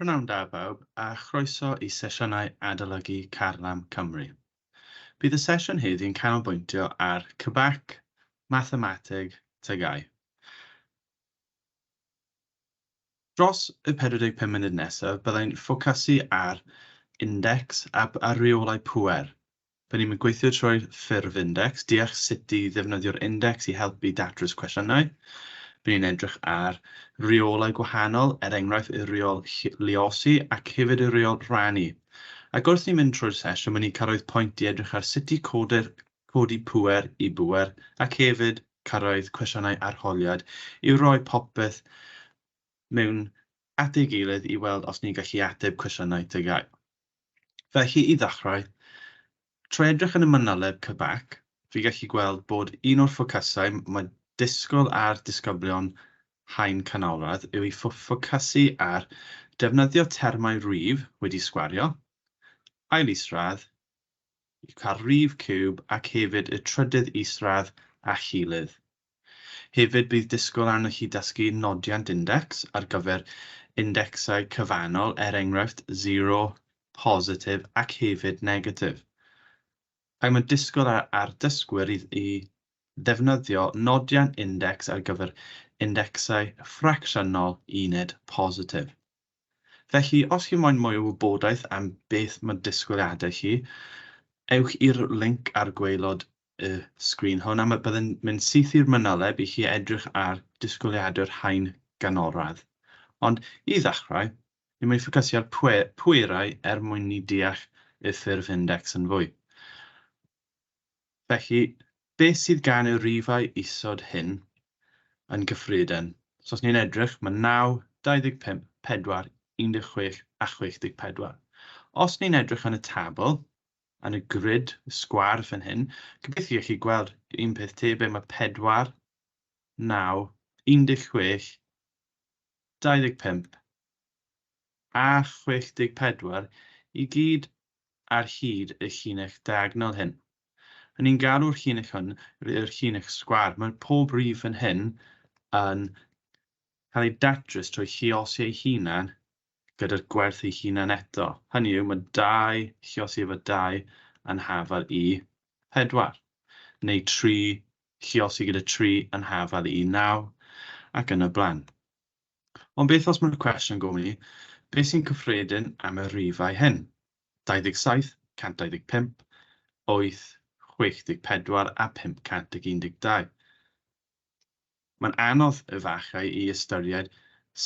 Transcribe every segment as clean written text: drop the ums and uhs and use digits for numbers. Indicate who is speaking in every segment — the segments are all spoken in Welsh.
Speaker 1: Prynawn da bawb, a chroeso i sesiynau adolygu Carlam Cymru. Bydd y sesiwn heddiw'n canolbwyntio ar cybac, Mathemateg, TGAU. Dros y 45 munud nesaf, byddai'n ffocysu ar index a reolau pŵer. Byddwn ni'n gweithio trwy'r ffurf index, deall sut i ddefnyddio'r index i helpu datrys cwestiynau. Byddwn ni'n edrych ar reolau gwahanol, enghraifft y reol luosi ac hefyd y reol rhannu. Ac wrth ni'n mynd trwy'r sesiwn, byddwn ni'n cyrraedd pwynt i edrych ar sut i codi pŵer i bŵer ac hefyd cyrraedd cwestiynau arholiad i roi popeth mewn at ei gilydd i weld os ni'n gallu ateb cwestiynau TGAU. Felly i ddechrau, trwy edrych yn y manyleb cybac, fi gallu gweld bod un o'r ffocysau mae disgwyl ar disgyblion haen Canolradd yw i ffocysu ar defnyddio termau rif wedi sgwario, ail isradd, i cael rif ciwb ac hefyd y trydydd isradd a chylydd. Hefyd bydd disgwyl arnoch chi dysgu nodiant index ar gyfer indexau cyfannol, enghraifft 0, positif ac hefyd negatif. Ac mae disgwyl ar dysgwyr i ddefnyddio nodiant index ar gyfer indexau ffracsiynol uned positif. Felly, os chi moyn mwy o wybodaeth am beth mae disgwyliadau chi, ewch i'r link ar gwaelod y sgrin hwn, a byddai'n mynd syth i'r manyleb i chi edrych ar disgwyliadau'r haen Canolradd. Ond i ddechrau, ni'n mynd i ffocysu ar pwerau mwyn ni deall y ffurf index yn fwy. Felly, beth sydd gan y rifau isod hyn yn gyffredin? So os ni'n edrych, mae 9, 25, 4, 16 a 64. Os ni'n edrych yn y tabl, yn y grid, y sgwar fan hyn, gobeithio chi gweld un peth tebyg, mae 4, 9, 16, 25 a 64 i gyd ar hyd y llinell diagonol hyn. A ni'n galw'r llinell hwn, yr llinell sgwar, mae pob rif yn hyn yn cael ei datrys trwy lluosi ei hunan gyda'r gwerth ei hunan eto. Hynny yw, mae 2 lluosi efo 2 yn hafal i 4, neu 3 lluosi gyda 3 yn hafal i 9, ac yn y blaen. Ond beth os mae'r cwestiwn gofyn ni, beth sy'n cyffredin am y rifau hyn? 27, 125, 8, 64 a 512. Mae'n anodd efallai i ystyried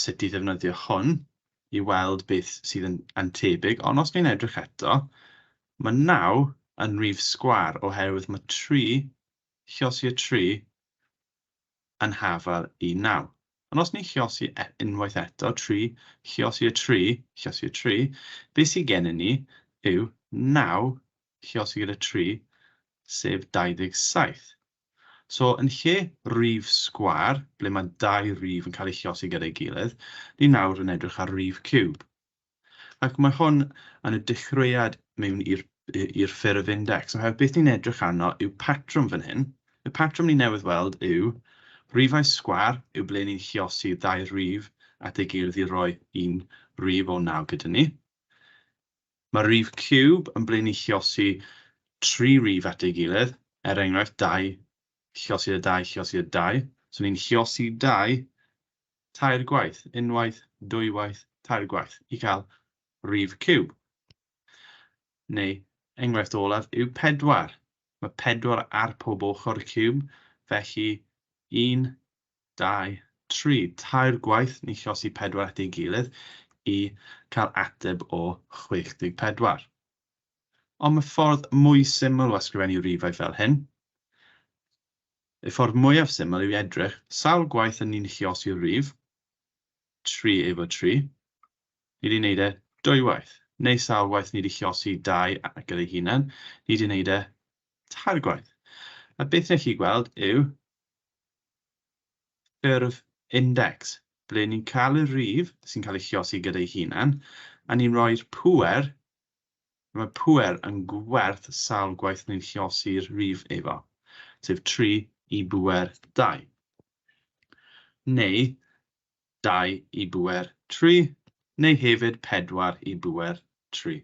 Speaker 1: sut i ddefnyddio hwn i weld beth sydd yn tebyg, ond os ni'n edrych eto, mae 9 yn rif sgwar oherwydd mae 3 lluosi y 3 yn hafal i 9. Ond os ni'n lluosi unwaith eto, 3 lluosi y 3, beth sydd gennym ni yw 9 lluosi gyda 3, sef 27. So, yn lle rif sgwar, ble mae 2 rif yn cael eu lluosi gyda'i gilydd, ni nawr yn edrych ar rif ciwb. Ac mae hwn yn y dechreuad mewn i'r ffurf index. Oherwydd beth ni'n edrych arno yw patrwm fan hyn. Y patrwm ni newydd weld yw rifau sgwar yw ble ni'n lluosi 2 rif at ei gilydd i roi un rif o 9 gyda ni. Mae rif ciwb yn ble ni'n lluosi 3 rif at ei gilydd, enghraifft 2, lluosi y 2, lluosi y 2. So ni'n lluosi 2 tair gwaith, unwaith, dwywaith, tair gwaith, i cael rif ciwb. Neu, enghraifft olaf yw 4. Mae 4 ar pob ochr y ciwb, felly 1, 2, 3, tair gwaith ni'n lluosi 4 at ei gilydd i cael ateb o 64. Ond mae ffordd mwy syml o ysgrifennu rifau fel hyn. Y ffordd mwyaf syml yw edrych, sawl gwaith yn ni'n lluosi rif, 3 efo 3, ni wedi gwneud e 2 waith, neu sawl gwaith ni wedi lluosi 2 gyda'i hunan, ni wedi gwneud e 3 gwaith. A beth ni'n chi gweld yw ffurf index, ble ni'n cael y rif sy'n cael ei lluosi gyda'i hunan, a ni'n rhoi'r pŵer, mae pŵer yn gwerth sawl gwaith ni'n lluosi'r rif efo, sef 3 i bŵer 2. Neu 2 i bŵer 3, neu hefyd 4 i bŵer 3.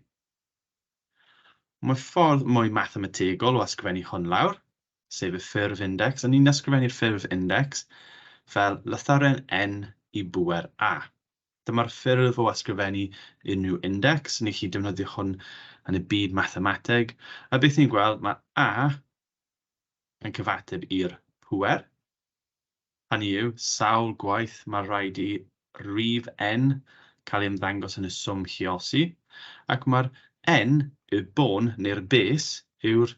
Speaker 1: Mae ffordd mwy mathemategol o ysgrifennu hwn lawr, sef y ffurf index, a ni'n ysgrifennu'r ffurf index fel lythyren n i bŵer a. Dyma'r ffurf o ysgrifennu unrhyw index, ni chi defnyddio hwn yn y byd mathemateg, a beth ni'n gweld mae a yn cyfateb i'r pŵer. Hynny yw, sawl gwaith mae rhaid i rif n cael ei ymddangos yn y swm lluosi, ac mae'r n, y bon neu'r base, yw'r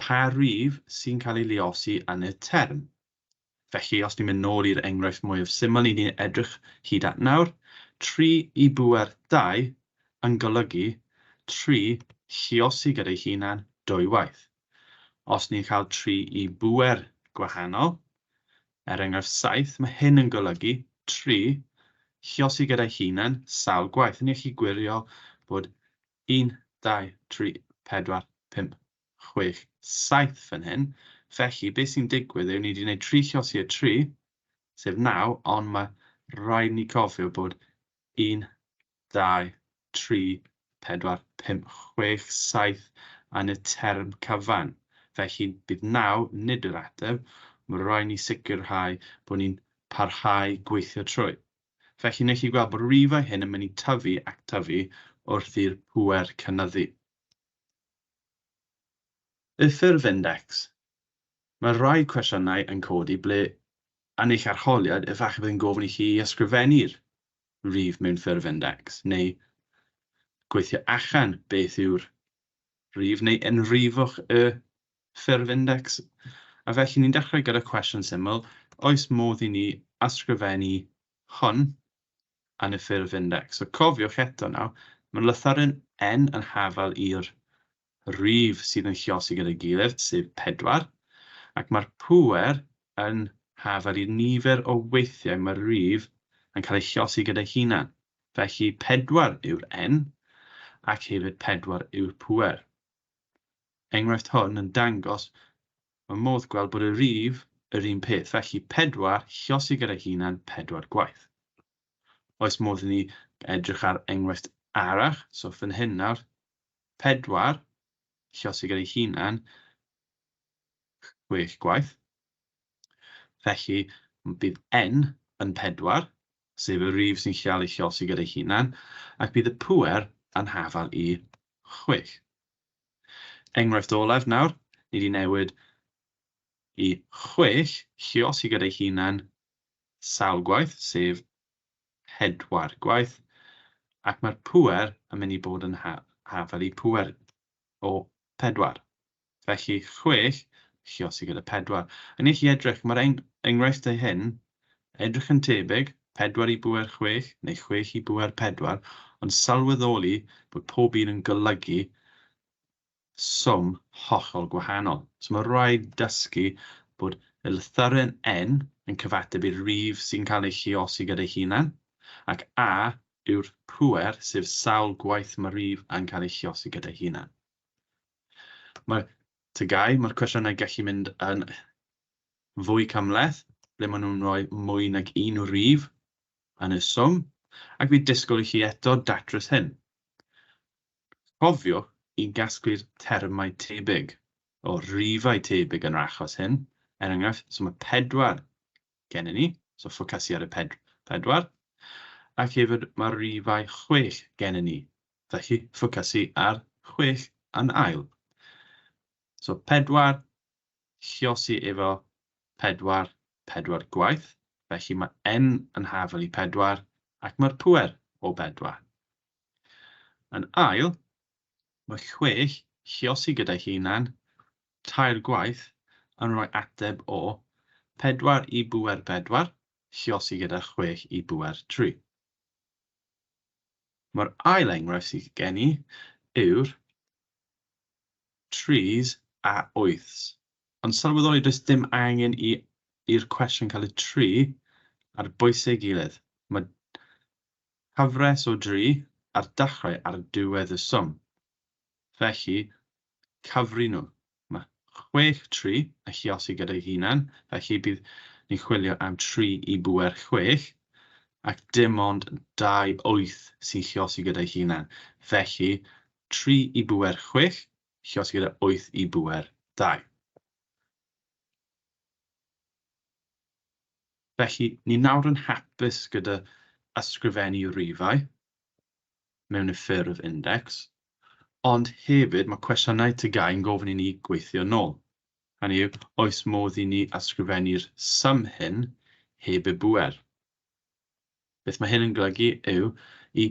Speaker 1: pa rif sy'n cael ei luosi yn y term. Felly, os ni'n mynd nôl i'r enghraifft mwy o syml ni ni'n edrych hyd at nawr, 3 i bŵer 2 yn golygu 3 lluosi gyda'i hunan 2 waith. Os ni'n cael 3 i bŵer gwahanol, enghraifft 7, mae hyn yn golygu 3 lluosi gyda'i hunan sawl gwaith. Ni'n gallu gwirio bod 1, 2, 3, 4, 5, 6, 7 fan hyn. Felly, beth sy'n digwydd yw ni wedi gwneud 3 lluosi y 3, sef 9, ond mae rhaid ni cofio bod 1, 2, 3, 4, 5, 6, 7 yn y term cyfan. Felly, bydd 9 nid yr ateb, mae rhaid ni sicrhau bod ni'n parhau gweithio trwy. Felly, wneud chi gweld bod rifau hyn yn mynd i tyfu ac tyfu wrth i'r pŵer cynyddu. Y ffurf index. Mae rai cwestiynau yn codi ble yn eich arholiad efallai bydd yn gofyn i chi ysgrifennu'r rif mewn ffurf index, neu gweithio allan beth yw'r rif, neu enrifwch y ffurf index. A felly ni'n dechrau gyda cwestiwn syml, oes modd i ni ysgrifennu hwn yn y ffurf index. So cofiwch eto nawr, mae lythyren n yn hafal i'r rif sydd yn lluosi gyda'i gilydd, sef 4, ac mae'r pŵer yn hafal i'r nifer o weithiau mae'r rif yn cael ei lluosi gyda'i hunan. Felly 4 yw'r n, ac hefyd 4 yw'r pŵer. Enghraifft hwn yn dangos, mae modd gweld bod y rif yr un peth, felly 4 lluosi gyda'i hunan 4 gwaith. Oes modd i ni edrych ar enghraifft arall, so fan hyn nawr, 4 lluosi gyda'i hunan 6 gwaith. Felly, bydd n yn 4, sef y rif sy'n cael ei lluosi gyda'i hunan, ac bydd y pŵer yn hafal i 6. Enghraifft olaf nawr, ni wedi newid i 6 lluosi gyda'i hunan sawl gwaith, sef 4 gwaith, ac mae'r pŵer yn mynd i bod yn hafal i pŵer o 4. Felly 6 lluosi gyda 4. Yn eich edrych, mae'r enghraifftau hyn edrych yn tebyg, 4 i bŵer 6, neu 6 i bŵer 4, ond sylweddoli bod pob un yn golygu swm hollol gwahanol. So mae rhaid dysgu bod y lythyren n yn cyfateb i'r rif sy'n cael ei lluosi gyda'i hunan, ac a yw'r pŵer, sef sawl gwaith mae'r rif yn cael ei lluosi gyda'i hunan. Mae'r cwestiynau gallu mynd yn fwy cymhleth, ble maen nhw'n rhoi mwy nag un rif yn y swm, ac bydd disgwyl i chi eto datrys hyn. Cofiwch i gasglu'r termau tebyg, o rifau tebyg yn yr achos hyn. Enghraifft, so mae 4 gennym ni, so ffocysu ar y 4, ac hefyd mae rifau 6 gennym ni, felly ffocysu ar 6 yn ail. So 4 lluosi efo 4 gwaith, felly mae n yn hafal i 4 ac mae'r pŵer o 4. Yn ail, mae 6 lluosi gyda'i hunan 3 gwaith yn rhoi ateb o 4 i bŵer 4 lluosi gyda 6 i bŵer 3. Mae'r ail enghraifft sydd gen i yw'r 3s a 8s. Ond sylweddoli does dim angen i'r cwestiwn cael y 3 ar bwys ei gilydd. Mae cyfres o 3 ar dechrau ar diwedd y swm. Felly, cyfri nhw. Mae 6-3 yn lluosi gyda'i hunan, felly bydd ni'n chwilio am 3 i bŵer 6, ac dim ond 2 8 sy'n lluosi gyda'i hunan. Felly, 3 i bwer 6, lluosi gyda 8 i bwer 2. Felly, ni nawr yn hapus gyda ysgrifennu rifau mewn y ffurf index, ond hefyd mae cwestiynau TGAU yn gofyn i ni gweithio nôl. Hynny yw, oes modd i ni ysgrifennu'r sym hyn heb y bwer. Beth mae hyn yn golygu yw i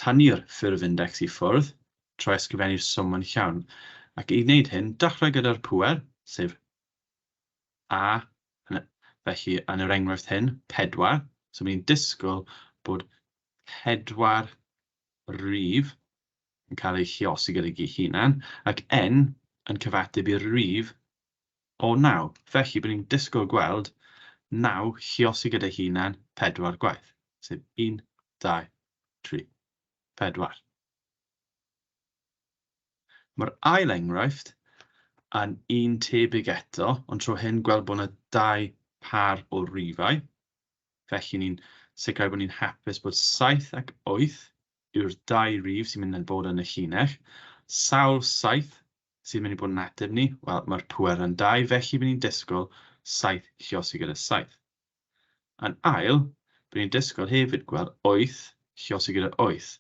Speaker 1: tynnu'r ffurf index i ffwrdd trwy ysgrifennu'r swm yn llawn. Ac i wneud hyn, dechrau gyda'r pŵer, sef A, felly yn yr enghraifft hyn, 4. So mae'n disgwyl bod 4 rif yn cael ei lluosi gyda'i hunan, ac n yn cyfateb i'r rif o 9. Felly, bydd ni'n disgwyl gweld 9 lluosi gyda'i hunan 4 gwaith, sef 1, 2, 3, 4. Mae'r ail enghraifft yn un tebyg eto, ond tro hyn gweld bod yna 2 par o rifau. Felly ni'n sicrhau bod ni'n hapus bod 7 ac 8 yw'r 2 rif sy'n mynd i bod yn y llinell. Sawl 7 sy'n mynd i bod yn ateb ni? Wel, mae'r pŵer yn 2, felly bydd ni'n disgwyl 7 lluosi gyda 7. Yn ail, bydd ni'n disgwyl hefyd gweld 8 lluosi gyda 8.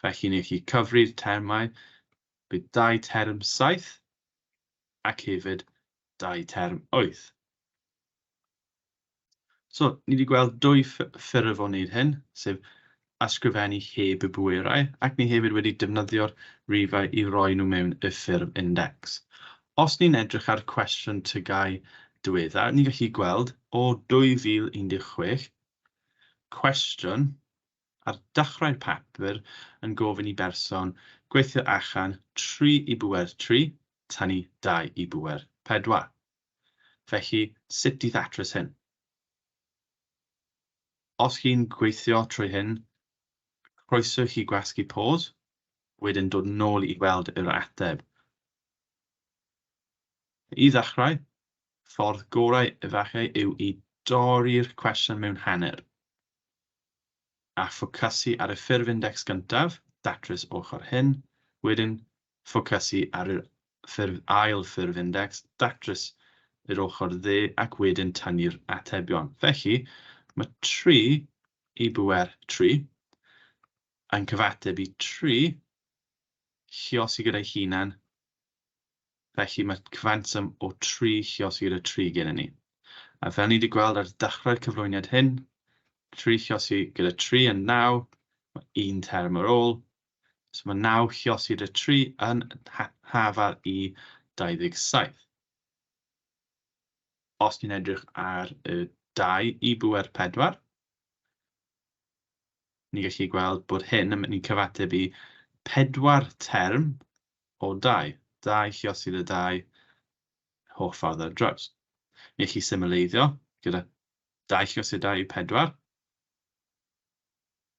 Speaker 1: Felly ni chi cyfri'r termau, bydd 2 term 7 ac hefyd 2 term 8. So, ni wedi gweld 2 ffurf o wneud hyn, sef ysgrifennu heb y bwerau, ac ni hefyd wedi defnyddio'r rifau i roi nhw mewn y ffurf index. Os ni'n edrych ar cwestiwn TGAU diweddar, ni'n gallu gweld o 2016, cwestiwn ar dechrau'r papur yn gofyn i berson gweithio allan 3 i bwer 3 tynnu 2 i bwer 4. Felly, sut i ddatrys hyn? Os chi'n gweithio trwy hyn, croeso chi gwasgu pause, wedyn dod nôl i weld yr ateb. I ddechrau, ffordd gorau efallai yw i dorri'r cwestiwn mewn hanner a ffocysu ar y ffurf index gyntaf, datrys ochr hyn, wedyn ffocysu ar y ail ffurf index, datrys yr ochr dde ac wedyn tynnu'r atebion. Felly, mae 3 i bwer 3 yn cyfateb i 3 lluosi gyda'i hunan. Felly mae cyfanswm o 3 lluosi gyda 3 gyda ni. A fel ni wedi gweld ar dechrau'r cyflwyniad hyn, 3 lluosi gyda 3 yn 9, mae 1 term ar ôl. So mae 9 lluosi gyda 3 yn hafal i 27. Os ni'n edrych ar y 2 i bwer 4, ni'n gallu gweld bod hyn yn mynd i cyfateb i 4 term o 2. 2 lluosi gyda 2 holl ffordd ar draws. Ni'n gallu symleiddio gyda 2 lluosi 2 i 4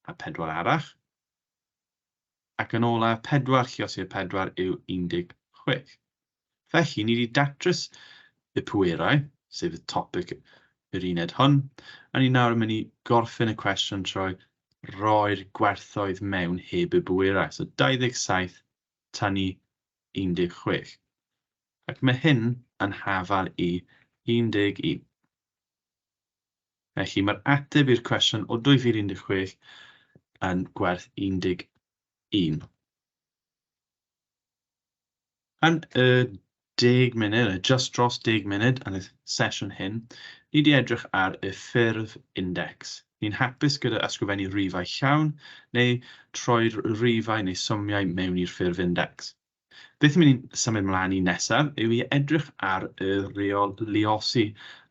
Speaker 1: a 4 arall. Ac yn ola, 4 lluosi 4 yw 16. Felly, ni wedi datrys y pwerau, sef y topic yr uned hwn, a ni nawr yn mynd i gorffen y cwestiwn trwy roi'r gwerthoedd mewn heb y bwerau. So 27 tynnu 16. Ac mae hyn yn hafal i 11. Felly mae'r ateb i'r cwestiwn o 2016 yn gwerth 11. Yn y 10 munud, just dros 10 munud yn y sesiwn hyn, ni wedi edrych ar y ffurf index. Ni'n hapus gyda ysgrifennu rifau llawn neu troi'r rifau neu swmiau mewn i'r ffurf index. Beth ni'n mynd i symud mlaen i nesaf yw i edrych ar y reol luosi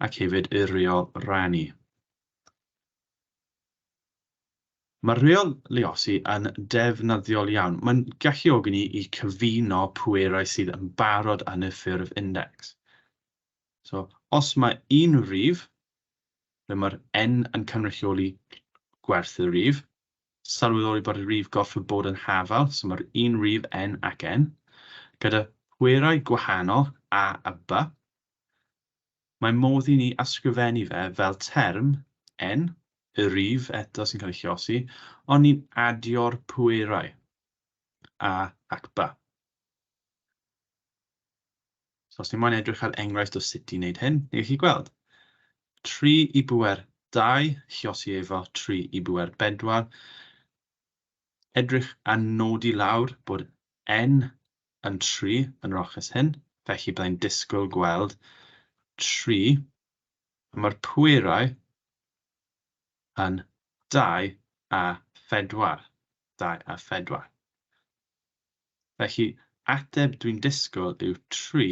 Speaker 1: ac hefyd y reol rannu. Mae'r reol luosi yn defnyddiol iawn. Mae'n galluogi ni i cyfuno pwerau sydd yn barod yn y ffurf index. So, os mae un rif, ble mae'r n yn cynrychioli gwerth y rif, sylweddoli bod y rif gorfod bod yn hafal, so mae'r un rif n ac n, gyda pwerau gwahanol a b, mae modd i ni ysgrifennu fe fel term n y rif eto sy'n cael ei chiosi, ond ni'n adio'r pwerau a ac b. So os ni'n moyn edrych ar enghraifft o sut i wneud hyn, ni'n gallu gweld 3 i bwer 2 chiosi efo 3 i bwer 4. Edrych a nodi lawr bod n yn 3 yn yr ochus hyn, felly byddai'n disgwyl gweld 3, a mae'r pwerau yn 2 a 4. 2 a 4. Felly, ateb dwi'n disgwyl yw 3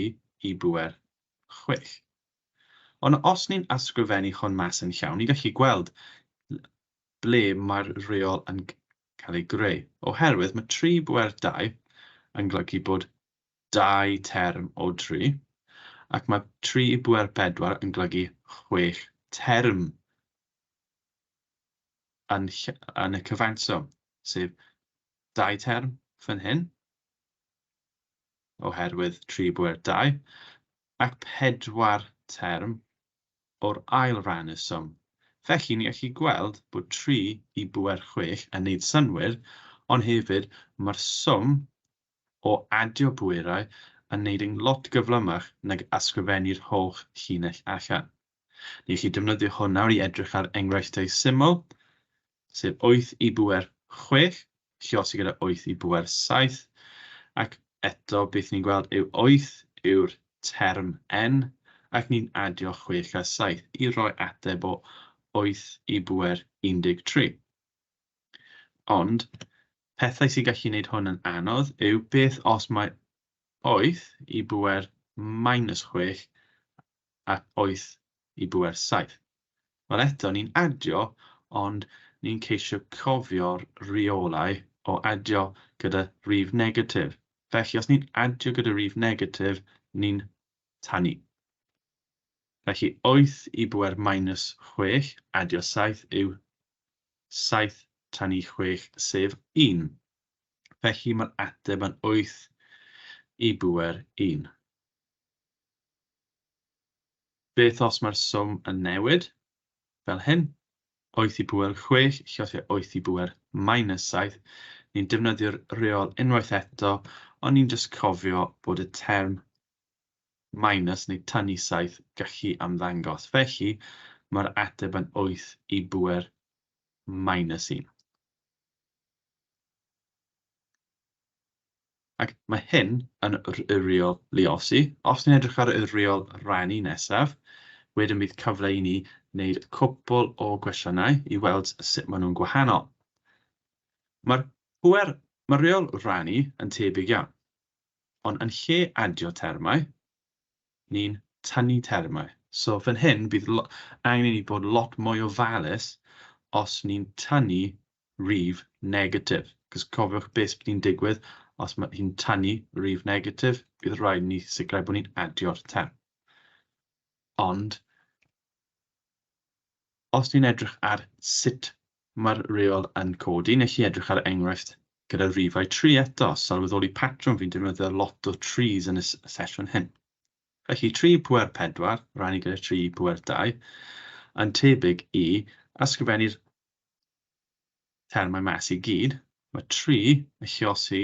Speaker 1: i bwer 6. Ond os ni'n ysgrifennu hwn mas yn llawn, ni'n gallu gweld ble mae'r reol yn cael ei greu. Oherwydd mae 3 bwer 2 yn golygu bod 2 term o 3, ac mae 3 bwer 4 yn golygu 6 term yn y cyfanswm, sef 2 term fan hyn, oherwydd 3 bwer 2, ac 4 term o'r ail ran y swm. Felly, ni gallu gweld bod 3 i bwer 6 yn neud synwyr, ond hefyd mae'r swm o adio pwerau yn neud yn lot gyflymach nag ysgrifennu'r holl llinell allan. Ni gallu defnyddio hwn nawr i edrych ar enghreifftiau syml, sef 8 i bwer 6, chiosi gyda 8 i bwer 7, ac eto beth ni'n gweld yw 8 yw'r term n, ac ni'n adio 6 a 7 i roi ateb o 8 i bwer 13. Ond, pethau sy'n gallu gwneud hwn yn anodd yw beth os mae 8 i bwer -6 a 8 i bwer 7. Wel eto, ni'n adio, ond ni'n ceisio cofio'r reolau o adio gyda rif negatif. Felly, os ni'n adio gyda rif negatif, ni'n tannu. Felly, 8 i bwer -6 adio 7 yw 7 tannu 6, sef 1. Felly, mae'r ateb yn 8 i bwer 1. Beth os mae'r swm yn newid? Fel hyn, 8 i bwer 6, chiosi 8 i bwer -7. Ni'n defnyddio'r reol unwaith eto, ond ni'n just cofio bod y term minus neu tynnu 7 gallu ymddangos. Felly, mae'r ateb yn 8 i bwer -1. Ac mae hyn yn y reol luosi. Os ni'n edrych ar y reol rannu nesaf, wedyn bydd cyfle i ni wneud cwpl o gwestiynau i weld sut maen nhw'n gwahanol. Mae'r reol rannu yn tebyg iawn, ond yn lle adio termau, ni'n tynnu termau. So fan hyn bydd angen i ni bod lot mwy ofalus os ni'n tynnu rif negatif. Cos cofiwch beth bydd ni'n digwydd os mae hi'n tynnu rif negatif, bydd rhaid ni sicrhau bod ni'n adio'r term. Ond, os ni'n edrych ar sut mae'r reol yn codi, nes i edrych ar enghraifft gyda rifau 3 eto. Sylweddoli patrwm fi'n defnyddio lot o 3s yn y sesiwn hyn. Felly 3 pwer 4, rannu gyda 3 pwer 2, yn tebyg i ysgrifennu'r termau mas i gyd. Mae 3 yn chiosi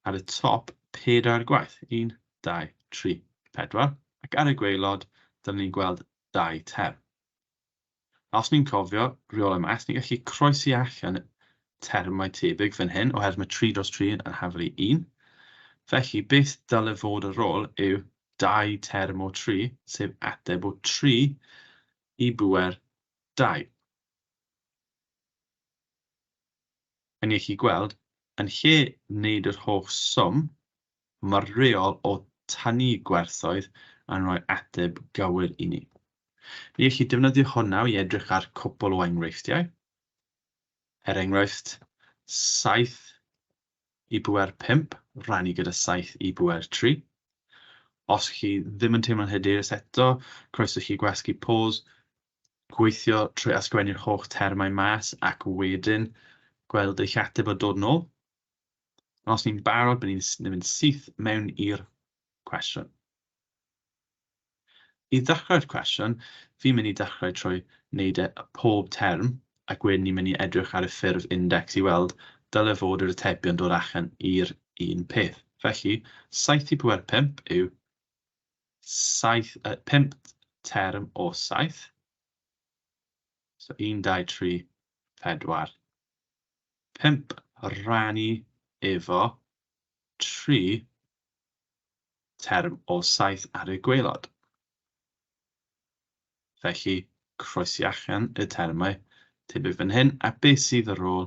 Speaker 1: ar y top 4 gwaith. 1, 2, 3, 4. Ac ar y gwaelod, dyna ni'n gweld 2 term. Os ni'n cofio reolau mas, ni'n gallu croesi allan termau tebyg fan hyn, oherwydd mae 3 dros 3 yn haflu 1. Felly, beth dylai fod ar ôl yw 2 term o 3, sef ateb o 3 i bwer 2. A ni gallu gweld, yn lle wneud yr holl swm, mae'r reol o tynnu gwerthoedd yn rhoi ateb gywir i ni. Ni gallu defnyddio hwnna i edrych ar cwpl o enghreifftiau. Er enghraifft, 7 i bwer 5, rannu gyda 7 i bwer 3. Os chi ddim yn teimlo'n hyderus eto, croeso chi gwasgu pause, gweithio trwy ysgrifennu'r holl termau mas ac wedyn gweld eich ateb o dod nôl. Os ni'n barod, bydd ni'n mynd syth mewn i'r cwestiwn. I ddechrau'r cwestiwn, fi'n mynd i dechrau trwy wneud pob term ac wedyn ni'n mynd i edrych ar y ffurf index i weld dylai fod yr atebion dod allan i'r un peth. Felly, 7 i pŵer 5 yw 5 term o 7. So 1, 2, 3, 4. 5 rhannu efo 3 term o 7 ar y gwaelod. Felly, croesi allan y termau tebyg fan hyn, a beth sydd ar ôl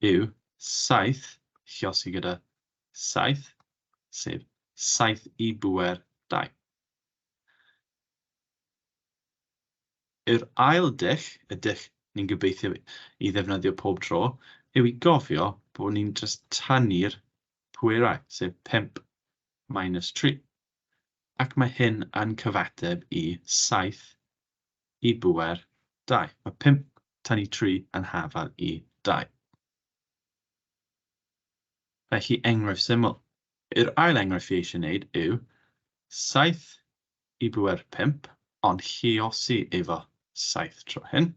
Speaker 1: yw 7 lluosi gyda 7, sef 7 i bŵer 2. Yr ail dull, y dull ni'n gobeithio i ddefnyddio pob tro, yw i gofio bod ni'n just tannu'r pwerau, sef 5 minus 3. Ac mae hyn yn cyfateb i 7 i bŵer 2. Mae 5 tannu 3 yn hafal i 2. Felly enghraifft syml. Yr ail enghraifft fi eisiau gwneud yw 7 i bŵer 5, ond lluosi efo 7 tro hyn,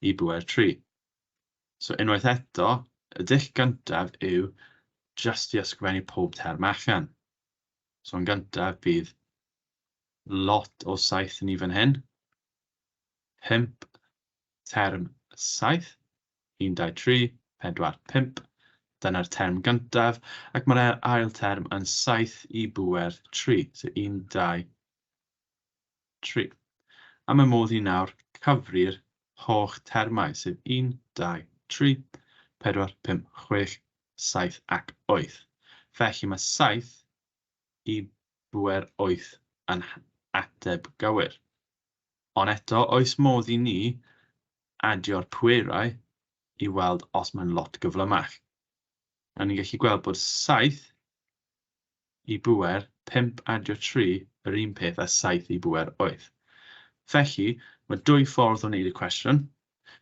Speaker 1: i bŵer 3. So unwaith eto, y dull gyntaf yw just i ysgrifennu pob term allan. So yn gyntaf bydd lot o 7 yn i fan hyn, 5 term 7, 1, 2, 3, 4, 5. Dyna'r term gyntaf, ac mae'r ail term yn 7 i bŵer 3, so 1, 2, 3. A mae modd i nawr cyfri'r holl termau, sef 1, 2, 3, 4, 5, 6, 7 ac 8. Felly mae 7 i bŵer 8 yn ateb gywir. Ond eto, oes modd i ni adio'r pwerau i weld os mae'n lot gyflymach. A ni'n gallu gweld bod 7 i bŵer 5 adio 3 yr un peth a 7 i bŵer 8. Felly, mae 2 ffordd o wneud y cwestiwn.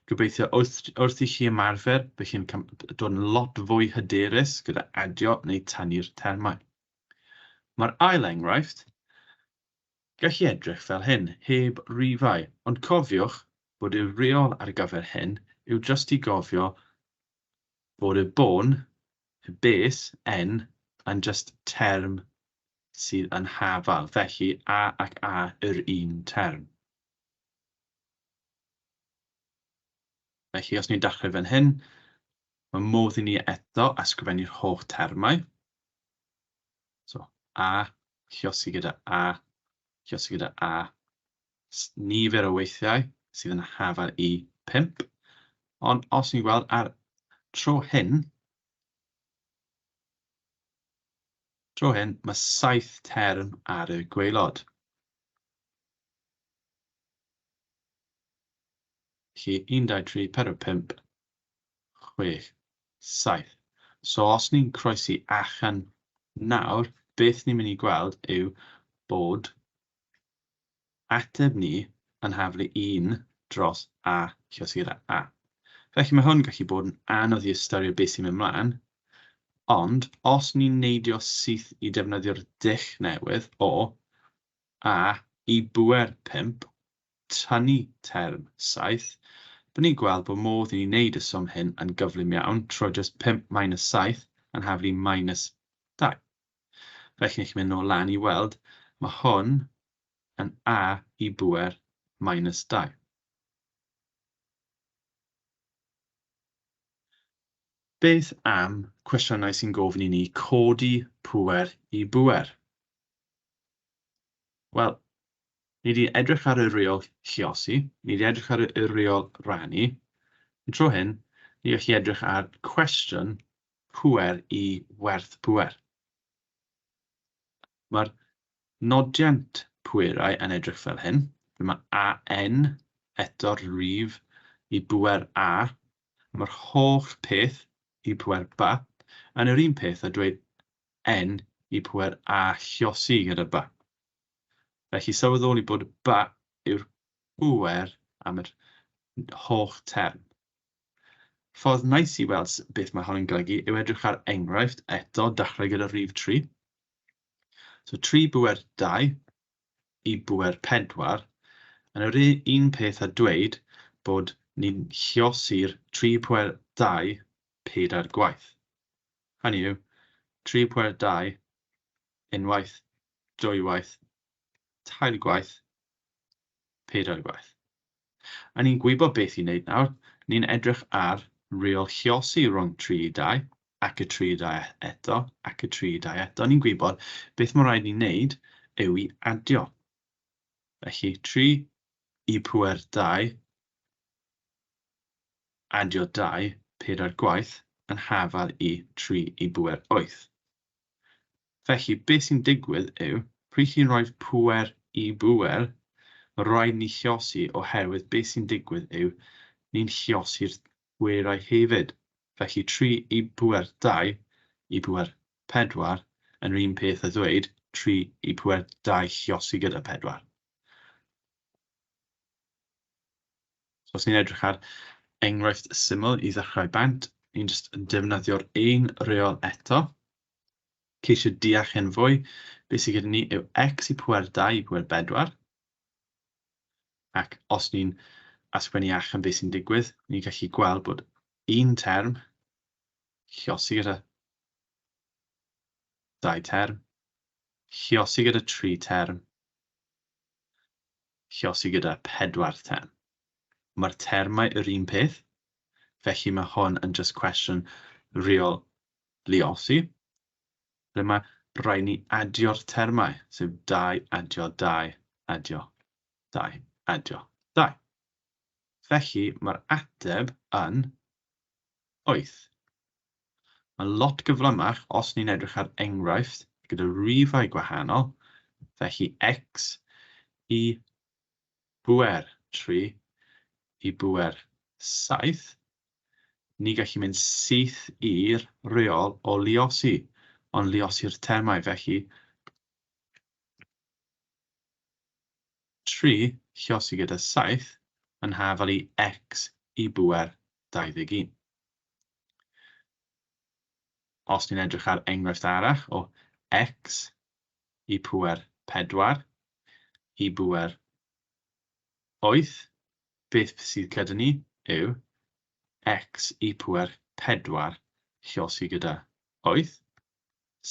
Speaker 1: Gobeithio wrth i chi ymarfer, bydd chi'n dod yn lot fwy hyderus gyda adio neu tannu'r termau. Mae'r ail enghraifft gallu edrych fel hyn, heb rifau, ond cofiwch bod y reol ar gyfer hyn yw just i gofio bod y bôn, y base, n, yn just term sydd yn hafal. Felly, a ac a yr un term. Felly, os ni'n dechrau fan hyn, mae modd i ni eto ysgrifennu'r holl termau. So, a, lluosi gyda a, lluosi gyda a. Nifer o weithiau sydd yn hafal i 5. Ond os ni'n gweld ar tro hyn, mae 7 term ar y gwaelod. Felly 1, 2, 3, 4, 5, 6, 7. So os ni'n croesi allan nawr, beth ni'n mynd i gweld yw bod ateb ni yn haflu 1 dros a lluosi gyda a. Felly mae hwn gallu bod yn anodd i ystyried beth sy'n mynd mlaen, ond os ni'n neidio syth i defnyddio'r dull newydd o a i bŵer 5 tynnu term 7, bydd ni'n gweld bod modd i ni wneud y swm hyn yn gyflym iawn trwy just 5 minus 7 yn haflu minus 2. Felly ni'n mynd nôl lan i weld, mae hwn yn a i bŵer minus 2. Beth am cwestiynau sy'n gofyn i ni codi pŵer i bŵer? Wel, ni wedi edrych ar y reol lluosi, ni wedi edrych ar y reol rannu. Tro hyn, ni gallu edrych ar cwestiwn pŵer i werth pŵer. Mae'r nodiant pwerau yn edrych fel hyn. Mae AN eto'r rif i bŵer A. Mae'r holl peth i pŵer B, yn yr un peth a dweud n i pŵer a lluosi gyda B. Felly sylweddoli bod B yw'r pŵer am yr holl term. Ffordd neis i weld beth mae hwn yn golygu yw edrych ar enghraifft eto dechrau gyda rhif 3. So 3 bŵer 2 i bŵer 4 yn yr un peth a dweud bod ni'n lluosi'r 3.2 pedair gwaith. Hynny yw, 3.2 unwaith, dwywaith, tair gwaith, pedair gwaith. A ni'n gwybod beth i wneud nawr. Ni'n edrych ar reol lluosi rhwng 3 i 2 ac y 3 i 2 eto ac y 3 i 2 eto. Ni'n gwybod beth mae'n rhaid ni wneud yw i adio. Felly 3 i pŵer 2 adio 2 pedair gwaith yn hafal i 3 i pŵer 8. Felly beth sy'n digwydd yw, pryd chi'n rhoi pŵer i bŵer, mae'n rhaid ni lluosi oherwydd beth sy'n digwydd yw ni'n lluosi'r pwerau hefyd. Felly 3 i pŵer 2 i pŵer 4 yn yr un peth a ddweud 3 i pŵer 2 lluosi gyda 4. So os ni'n edrych ar enghraifft syml i ddechrau bant, ni'n just defnyddio'r un reol eto. Ceisio deall yn fwy, beth sydd gyda ni yw x i pŵer 2 i pŵer 4. Ac os ni'n ysgrifennu allan beth sy'n digwydd, ni'n gallu gweld bod un term lluosi gyda 2 term, lluosi gyda 3 term, lluosi gyda 4 term. Mae'r termau yr un peth, felly mae hwn yn just cwestiwn reol lluosi. Ble mae rhaid ni adio'r termau, sef 2 adio 2 adio 2 adio 2. Felly mae'r ateb yn 8. Mae'n lot gyflymach os ni'n edrych ar enghraifft gyda rifau gwahanol, felly x i bŵer 3 i bŵer 7, ni gallu mynd syth i'r reol o lluosi, ond lluosi'r termau, felly 3 lluosi gyda 7 yn hafal i x i bŵer 21. Os ni'n edrych ar enghraifft arall o x i pŵer 4 i bŵer 8, beth sydd gyda ni yw x i pŵer 4 lluosi gyda 8,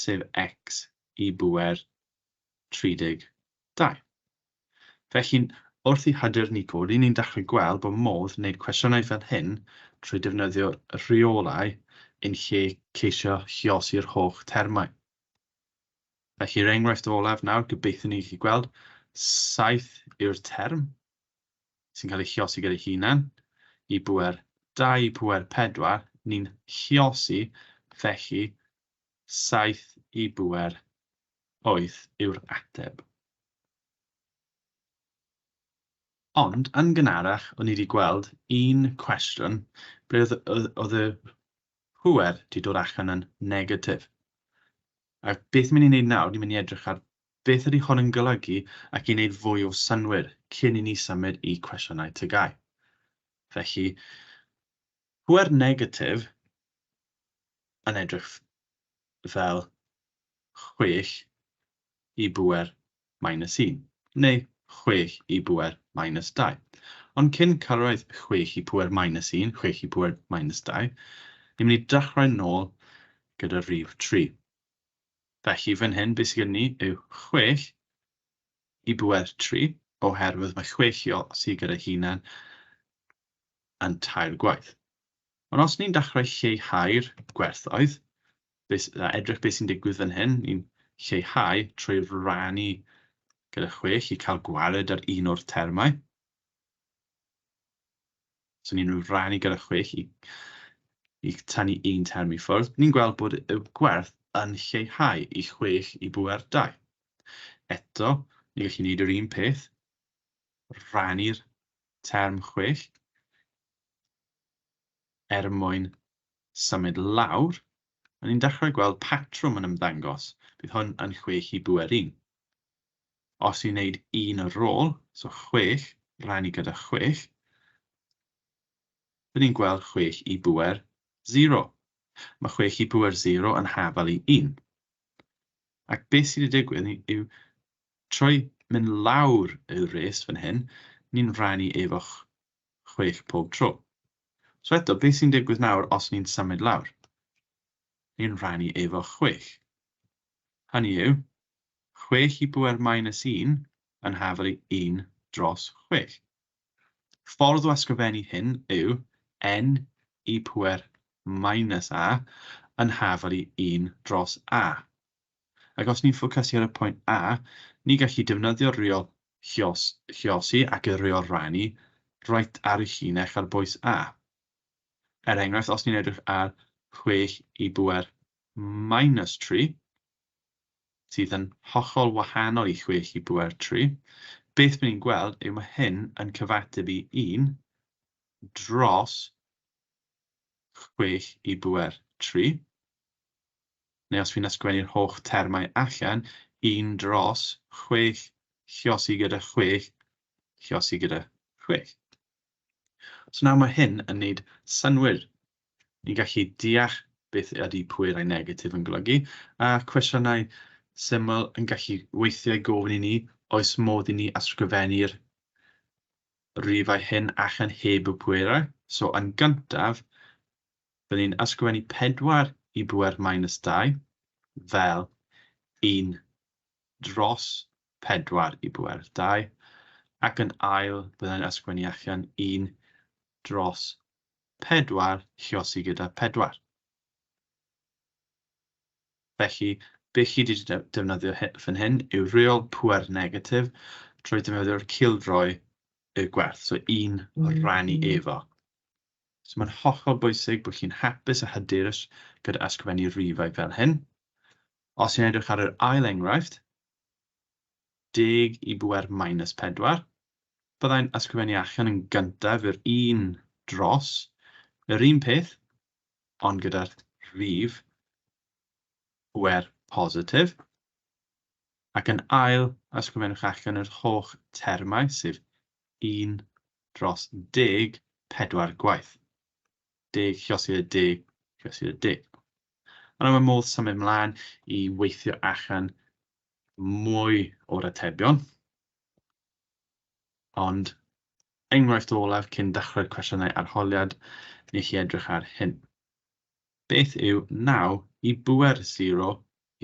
Speaker 1: sef x i bŵer 32. Felly, wrth i hyder ni codi, ni'n dechrau gweld bod modd wneud cwestiynau fel hyn trwy defnyddio rheolau yn lle ceisio lluosi'r holl termau. Felly'r enghraifft olaf nawr, gobeithio ni gallu gweld 7 yw'r term sy'n cael ei lluosi gyda hunan i bŵer 2 i pŵer 4, ni'n lluosi, felly 7 i bŵer 8 yw'r ateb. Ond, yn gynharach, o'n i wedi gweld un cwestiwn ble oedd y pŵer wedi dod allan yn negatif. A beth mynd i wneud nawr, ni'n mynd i edrych ar beth ydy hwn yn golygu ac i wneud fwy o synwyr cyn i ni symud i cwestiynau TGAU. Felly, pŵer negatif yn edrych fel 6 i bŵer -1, neu 6 i bŵer -2. Ond cyn cyrraedd 6 i pŵer -1, 6 i pŵer -2, ni'n mynd i dechrau nôl gyda rhif 3. Felly fan hyn, beth sydd gyda ni yw 6 i bŵer 3, oherwydd mae 6 lluosi gyda hunan yn tair gwaith. Ond os ni'n dechrau lleihau'r gwerthoedd, edrych beth sy'n digwydd fan hyn, ni'n lleihau trwy rannu gyda 6 i cael gwared ar un o'r termau. So ni'n rannu gyda 6 i tynnu un term i ffwrdd. Ni'n gweld bod y gwerth yn lleihau i 6 i bŵer 2. Eto, ni'n gallu gwneud yr un peth, rannu'r term 6 mwyn symud lawr, a ni'n dechrau gweld patrwm yn ymddangos. Bydd hwn yn 6 i bŵer 1. Os ni'n gwneud un ar ôl, so 6 rannu gyda 6, rydyn ni'n gweld 6 i bŵer 0. Mae 6 i bŵer 0 yn hafal i 1. Ac beth sydd wedi digwydd yw, trwy mynd lawr y res fan hyn, ni'n rannu efo 6 pob tro. So eto, beth sy'n digwydd nawr os ni'n symud lawr? Ni'n rhannu efo 6. Hynny yw, 6 i bwer minus 1 yn hafel i 1 dros 6. Ffordd o ysgrifennu hyn yw n i pwer minus a yn hafel i 1 dros a. Ac os ni'n ffocysu ar y pwynt A, ni gallu defnyddio reol lluosi ac y reol rannu reit ar y llinell ar bwys A. Er enghraifft, os ni'n edrych ar 6 i bwer minus 3, sydd yn hollol wahanol i 6 i bwer 3, beth bydd ni'n gweld yw mae hyn yn cyfateb i 1 dros 6 i bwer 3, neu os fi'n ysgrifennu'r holl termau allan, 1 dros 6 lluosi gyda 6 lluosi gyda 6. So nawr mae hyn yn gwneud synwyr. Ni'n gallu deall beth ydy pwerau negatif yn golygu, a cwestiynau syml yn gallu weithiau gofyn i ni oes modd i ni ysgrifennu'r rifau hyn allan heb y pwerau. So yn gyntaf, byddwn ni'n ysgrifennu 4 i bwer minus 2 fel 1 dros 4 i bwer 2, ac yn ail byddwn ni'n ysgrifennu allan 1 dros 4 lluosi gyda 4. Felly, beth chi wedi defnyddio fan hyn yw reol pwer negatif trwy defnyddio'r cildroi y gwerth, so 1 rhannu efo. So mae'n hollol bwysig bod chi'n hapus a hyderus gyda ysgrifennu rifau fel hyn. Os chi'n edrych ar yr ail enghraifft, 10 i bwer minus 4, byddai'n ysgrifennu allan yn gyntaf yr 1 dros yr un peth, ond gyda'r rif pwer positif, ac yn ail ysgrifennwch allan yr holl termau, sef 1 dros 10 4 gwaith. 10 lluosi y 10 lluosi y 10. Ond mae modd symud ymlaen i weithio allan mwy o'r atebion. Ond enghraifft olaf cyn dechrau'r cwestiynau arholiad, ni chi edrych ar hyn. Beth yw 9 i bwer 0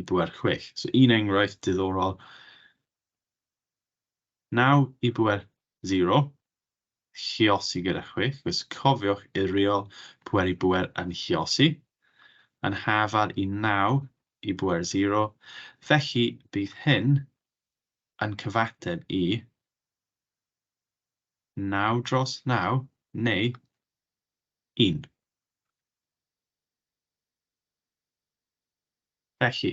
Speaker 1: i bwer 6? So un enghraifft diddorol. 9 i bwer 0, lluosi gyda 6, oes cofiwch i reol pwer i bwer yn lluosi, yn hafal i 9 i bwer 0, felly bydd hyn yn cyfateb i 9 dros 9 neu 1. Felly,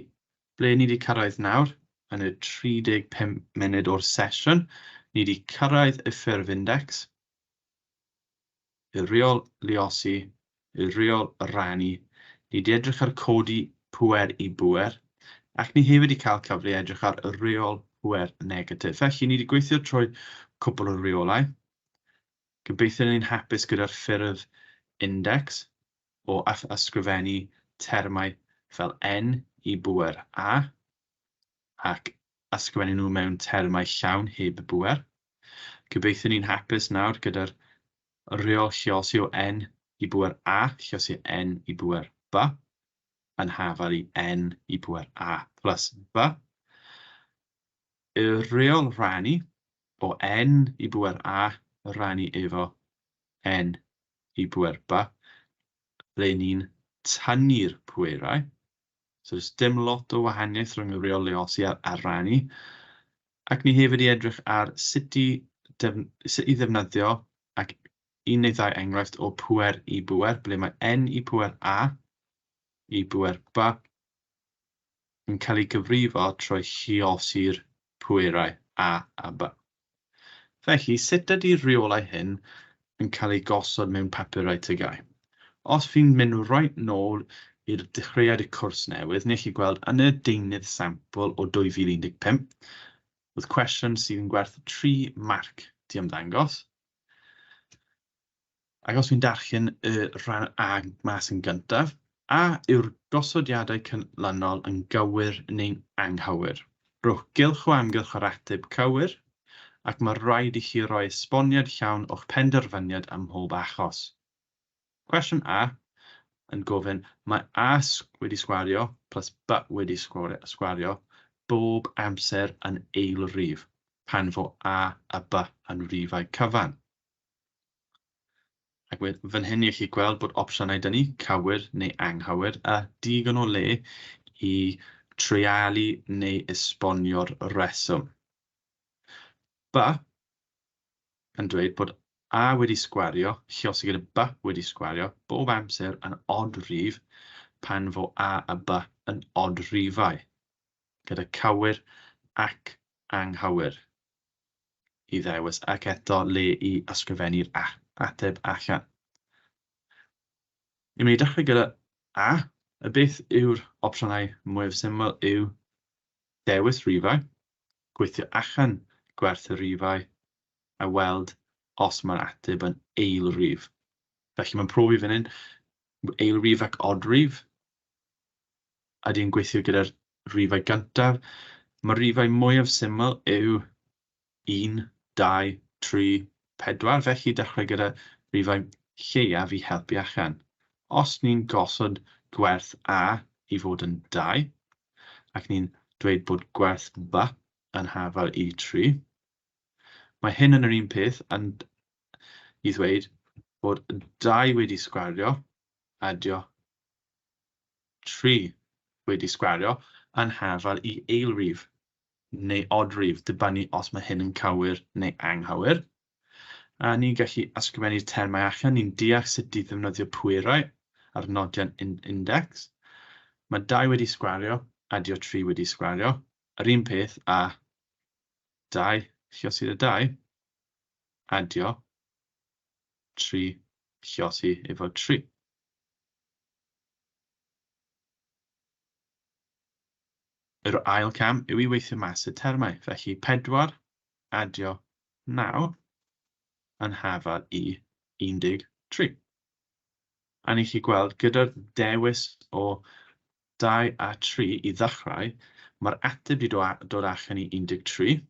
Speaker 1: ble ni wedi cyrraedd nawr yn y 35 munud o'r sesiwn, ni wedi cyrraedd y ffurf index, y reol lluosi, y reol rannu, ni wedi edrych ar codi pwer i bwer, ac ni hefyd wedi cael cyfle i edrych ar y reol pwer negatif. Felly, ni wedi gweithio trwy cwbl o reolau. Gobeithio ni'n hapus gyda'r ffurf index o ysgrifennu termau fel n i bwer a, ac ysgrifennu nhw mewn termau llawn heb y bwer. Gobeithio ni'n hapus nawr gyda'r reol lluosi o n i bwer a lluosi n i bwer b, yn hafal i n i bwer a plus b. Y reol rannu o n i bwer a rannu efo n i bwer b, ble ni'n tynnu'r pwerau. So does dim lot o wahaniaeth rhwng y reol lluosi a rannu. Ac ni hefyd i edrych ar sut i ddefnyddio ac un neu ddau enghraifft o pwer i bwer, ble mae n i pwer a i bwer b yn cael ei gyfrifo trwy lluosi'r pwerau a b. Felly, sut ydy'r reolau hyn yn cael ei gosod mewn papurau TGAU? Os fi'n mynd reit nôl i'r dechreuad y cwrs newydd, neu chi gweld yn y deunydd sampl o 2015, oedd cwestiwn sydd yn gwerth 3 marc di ymddangos. Ac os fi'n darllen y rhan A mas yn gyntaf, a yw'r gosodiadau canlynol yn gywir neu'n anghywir. Rhowch gylch o amgylch yr ateb cywir, ac mae rhaid i chi roi esboniad llawn o'ch penderfyniad ym mhob achos. Cwestiwn A yn gofyn, mae A wedi sgwario plus B wedi sgwario bob amser yn eilrif, pan fo A a B yn rifau cyfan. Ac fan hyn i chi gweld bod opsiynau dyn ni, cywir neu anghywir, a digon o le i treialu neu esbonio'r reswm. B yn dweud bod A wedi sgwario, lluosig gyda B wedi sgwario, bob amser yn odrif pan fo A a B yn odrifau, gyda cywir ac anghywir i ddewis, ac eto le i ysgrifennu'r ateb allan. I mi dechrau gyda A, y beth yw'r opsiynau mwyaf syml yw dewis rifau, gweithio allan gwerth y rifau, a weld os mae'r ateb yn eilrif. Felly mae'n profi fan hyn, eilrif ac odrif, ydy'n gweithio gyda'r rifau gyntaf. Mae'r rifau mwyaf syml yw 1, 2, 3, 4, felly dechrau gyda rifau lleiaf i helpu allan. Os ni'n gosod gwerth A i fod yn 2, ac ni'n dweud bod gwerth B yn hafal i 3, mae hyn yn yr un peth yn i ddweud bod 2 wedi sgwario, adio 3 wedi sgwario yn hafal i eilrif neu odrif, dibynnu os mae hyn yn cywir neu anghywir. A ni'n gallu ysgrifennu'r termau allan, ni'n deall sut i ddefnyddio pwerau a'r nodion index. Mae 2 wedi sgwario, adio 3 wedi sgwario. Yr un peth a 2, lluosi y 2, adio 3, lluosi efo 3. Yr ail cam yw i weithio mas y termau, felly 4 adio 9 yn hafal i 13. A ni chi gweld gyda'r dewis o 2 a 3 i ddechrau, mae'r ateb wedi dod allan i 13.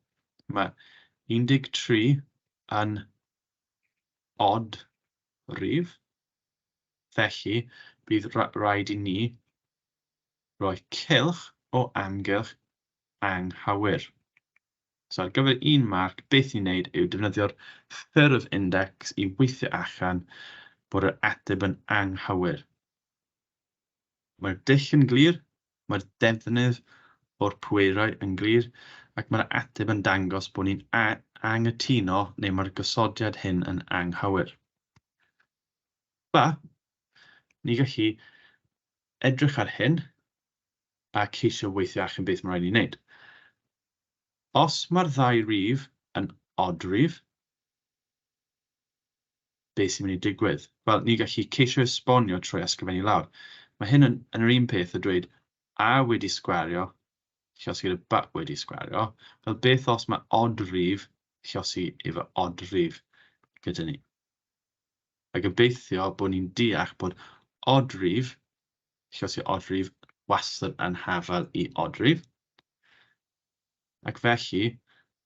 Speaker 1: Mae 13 yn odd rif, felly bydd rhaid i ni roi cylch o amgylch anghywir. So ar gyfer un marc, beth i'n neud yw defnyddio'r ffurf index i weithio allan bod yr ateb yn anghywir. Mae'r dull yn glir, mae'r defnydd o'r pwerau yn glir, ac mae'r ateb yn dangos bod ni'n anghytuno neu mae'r gosodiad hyn yn anghywir. Ba, ni gallu edrych ar hyn a ceisio weithio allan beth mae'n rhaid i wneud. Os mae'r ddau rif yn odrif, beth sy'n mynd i digwydd? Wel, ni gallu ceisio esbonio trwy ysgrifennu lawr. Mae hyn yn yr un peth o dweud A wedi sgwario, lluosi gyda B wedi sgwario. Fel beth os mae odrif, lluosi efo odrif gyda ni. A gobeithio bod ni'n deall bod odrif, lluosi odrif, wastad yn hafal i odrif. Ac felly,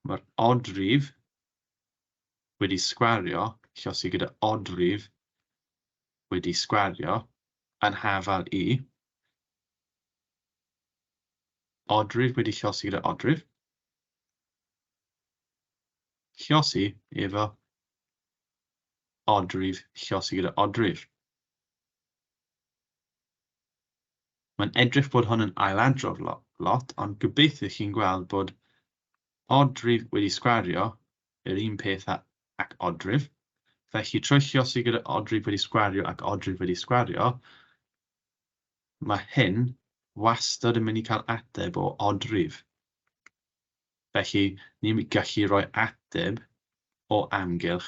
Speaker 1: mae'r odrif wedi sgwario, lluosi gyda odrif wedi sgwario, yn hafal i odrif wedi lluosi gyda odrif, lluosi efo odrif lluosi gyda odrif. Mae'n edrych bod hwn yn ailadrodd lot, ond gobeithio chi'n gweld bod odrif wedi sgwario yr un peth ac odrif. Felly trwy lluosi gyda odrif wedi sgwario ac odrif wedi sgwario, mae hyn wastad yn mynd i cael ateb o odrif. Felly ni'n gallu rhoi ateb o amgylch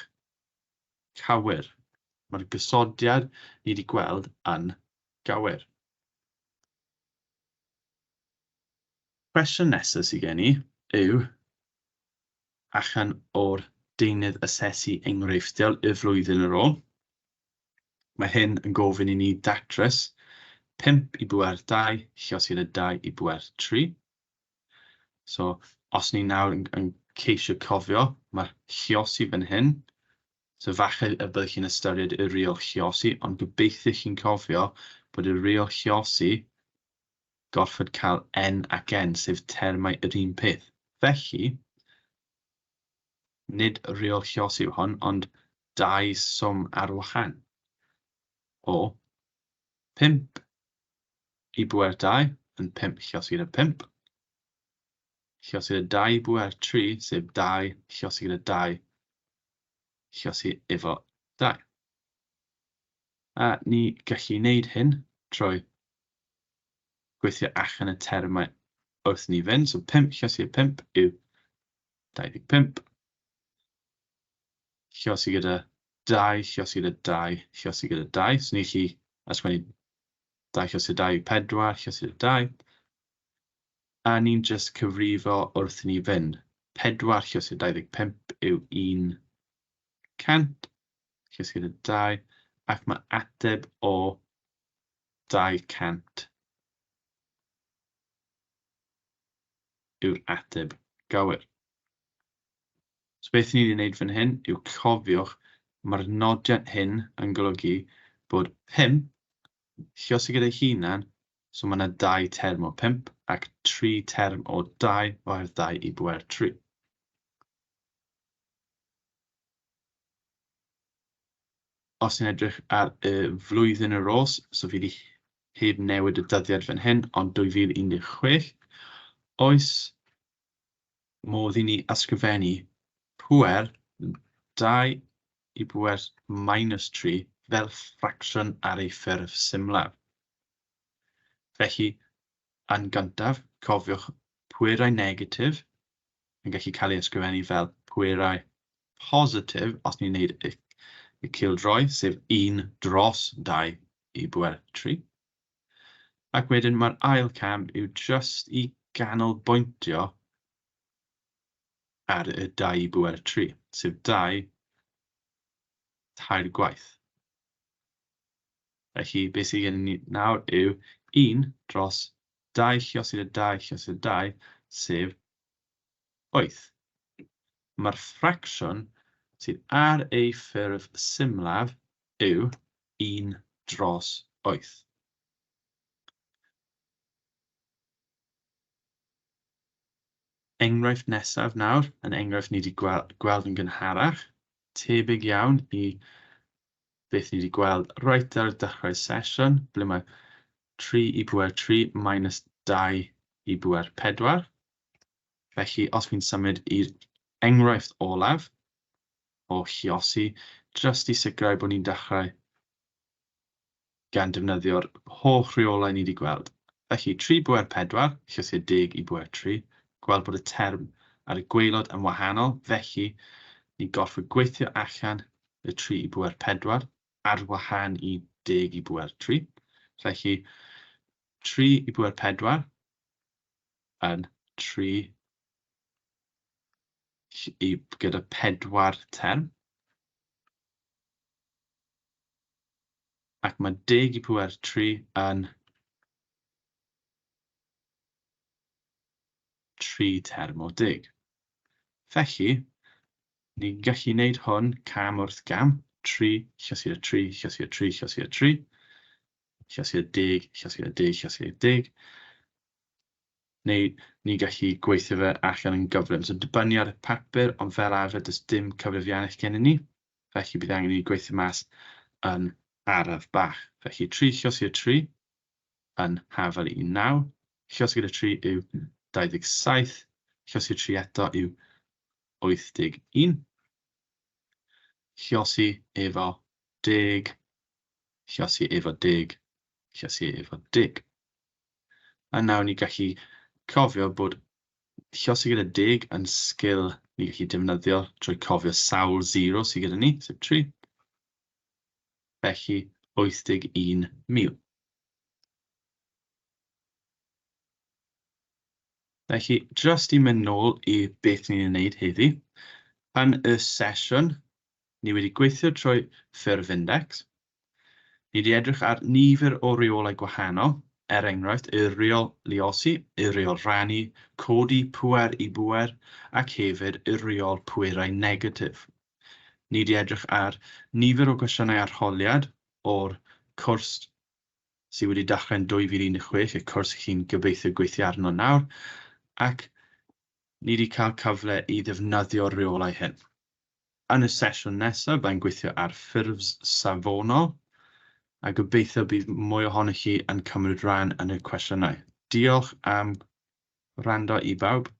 Speaker 1: cywir. Mae'r gosodiad ni wedi gweld yn gywir. Cwestiwn nesaf sydd gen i yw allan o'r deunydd asesu enghreifftiol y flwyddyn ar ôl. Mae hyn yn gofyn i ni datrys 5 i bwer 2, lluosi gyda 2 i bwer 3. So, os ni nawr yn ceisio cofio, mae'r lluosi fan hyn. So falle y byddwch chi'n ystyried y reol lluosi, ond gobeithio chi'n cofio bod y reol lluosi gorfod cael n ac n, sef termau yr un peth. Felly, nid reol lluosi yw hon, ond dau swm ar wahân. O 5 i bwer 2 yn 5 lluosi gyda 5. Lluosi gyda 2 i bwer 3, sef 2 lluosi gyda 2 lluosi efo 2. A ni gallu wneud hyn trwy gweithio allan y termau wrth ni fynd. So 5 lluosi gyda 5 yw 25. Lluosi gyda 2, lluosi gyda 2, lluosi gyda 2. So ni gallu ysgrifennu 2 lluosi gyda 2 yw 4, lluosi gyda 2. A ni'n just cyfrifo wrth ni fynd. 4 lluosi gyda 25 yw 100, lluosi gyda 2, ac mae ateb o 200 yw'r ateb gywir. So beth ni wedi gwneud fan hyn yw cofiwch mae'r nodiad hyn yn golygu bod 5 lluosi gyda hunan, so mae yna 2 term o 5 ac 3 term o 2 oherwydd 2 i bwer 3. Os ni'n edrych ar y flwyddyn yr os, so fi wedi heb newid y dyddiad fan hyn, ond 2016, oes modd i ni ysgrifennu pwer 2 i bwer -3 fel ffracsiwn ar ei ffurf symlaf. Felly, yn gyntaf, cofiwch pwerau negatif yn gallu cael ei ysgrifennu fel pwerau positif os ni'n gwneud y cildroi, sef 1 dros 2 i bwer 3. Ac wedyn mae'r ail cam yw just i ganolbwyntio ar y 2 i bwer 3, sef 2 tair gwaith. Felly, beth sydd gen ni nawr yw 1 dros 2 lluosi gyda 2 lluosi gyda 2, sef 8. Mae'r ffracsiwn sydd ar ei ffurf symlaf yw 1 dros 8. Enghraifft nesaf nawr, yn enghraifft ni wedi gweld yn gynharach, tebyg iawn i beth ni wedi gweld reit ar y dechrau sesiwn, ble mae 3 i bwer 3 minus 2 i bwer 4. Felly, os fi'n symud i'r enghraifft olaf o lluosi, jyst i sicrhau bod ni'n dechrau gan defnyddio'r holl reolau ni wedi gweld. Felly, 3 bwer 4, lluosi 10 i bwer 3, gweld bod y term ar y gwaelod yn wahanol, felly ni gorfod gweithio allan y 3 i bwer 4 ar wahân i 10 i bwer 3. Felly, 3 i bwer 4 yn 3 gyda 4 term. Ac mae 10 i bwer 3 yn 3 term o 10. Felly, ni'n gallu gwneud hwn cam wrth gam. 3, lluosi gyda 3, lluosi gyda 3, lluosi gyda 3. Lluosi gyda 10, lluosi gyda 10, lluosi gyda 10. Neu ni'n gallu gweithio fe allan yn gyflym. So dibynnu ar y papur, ond fel arfer does dim cyfrifiannau gennym ni. Felly bydd angen ni gweithio mas yn araf bach. Felly 3 lluosi gyda 3 yn hafel i 9. Lluosi gyda 3 yw 27. Lluosi gyda 3 eto yw 81. Lluosi efo 10. Lluosi efo 10. Lluosi efo 10. A nawr ni gallu cofio bod lluosi gyda 10 yn sgil ni gallu defnyddio trwy cofio sawl 0 sydd gyda ni, sef 3. Felly 81,000. Felly, just i mynd nôl i beth ni'n gwneud heddi. Yn y sesiwn, ni wedi gweithio trwy ffurf index. Ni wedi edrych ar nifer o reolau gwahanol, enghraifft, uriol luosi, uriol rannu, codi pŵer i bŵer, ac hefyd uriol pwerau negatif. Ni wedi edrych ar nifer o gwestiynau arholiad o'r cwrs sydd wedi dechrau'n 2016, y cwrs chi'n gobeithio gweithio arno nawr, ac ni wedi cael cyfle i ddefnyddio'r reolau hyn. Yn y sesiwn nesaf, byddai'n gweithio ar ffurfs safonol, a gobeithio bydd mwy ohonych chi yn cymryd rhan yn y cwestiynau. Diolch am wrando i bawb.